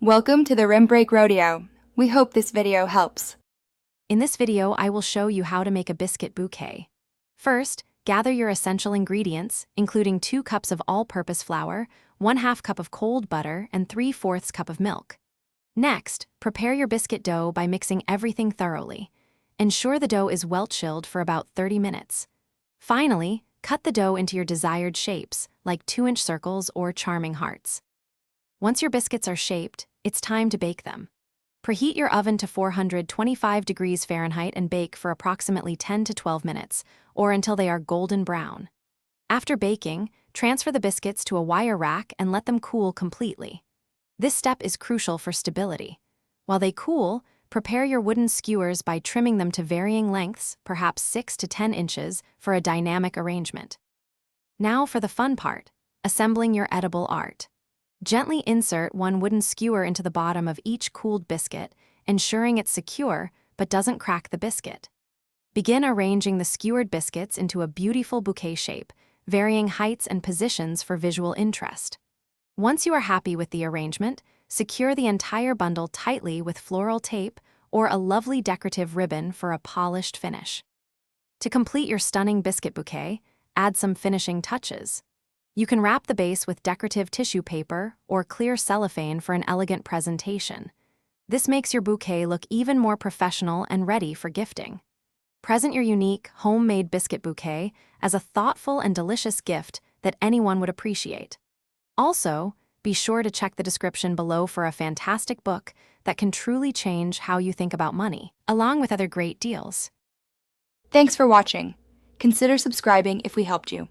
Welcome to the Rim Break Rodeo. We hope this video helps. In this video, I will show you how to make a biscuit bouquet. First, gather your essential ingredients, including 2 cups of all-purpose flour, 1/2 cup of cold butter, and 3/4 cup of milk. Next, prepare your biscuit dough by mixing everything thoroughly. Ensure the dough is well chilled for about 30 minutes. Finally, cut the dough into your desired shapes, like 2-inch circles or charming hearts. Once your biscuits are shaped, it's time to bake them. Preheat your oven to 425 degrees Fahrenheit and bake for approximately 10 to 12 minutes, or until they are golden brown. After baking, transfer the biscuits to a wire rack and let them cool completely. This step is crucial for stability. While they cool, prepare your wooden skewers by trimming them to varying lengths, perhaps 6 to 10 inches, for a dynamic arrangement. Now for the fun part, assembling your edible art. Gently insert one wooden skewer into the bottom of each cooled biscuit, ensuring it's secure but doesn't crack the biscuit. Begin arranging the skewered biscuits into a beautiful bouquet shape, varying heights and positions for visual interest. Once you are happy with the arrangement, secure the entire bundle tightly with floral tape or a lovely decorative ribbon for a polished finish. To complete your stunning biscuit bouquet, add some finishing touches. You can wrap the base with decorative tissue paper or clear cellophane for an elegant presentation. This makes your bouquet look even more professional and ready for gifting. Present your unique, homemade biscuit bouquet as a thoughtful and delicious gift that anyone would appreciate. Also, be sure to check the description below for a fantastic book that can truly change how you think about money, along with other great deals. Thanks for watching. Consider subscribing if we helped you.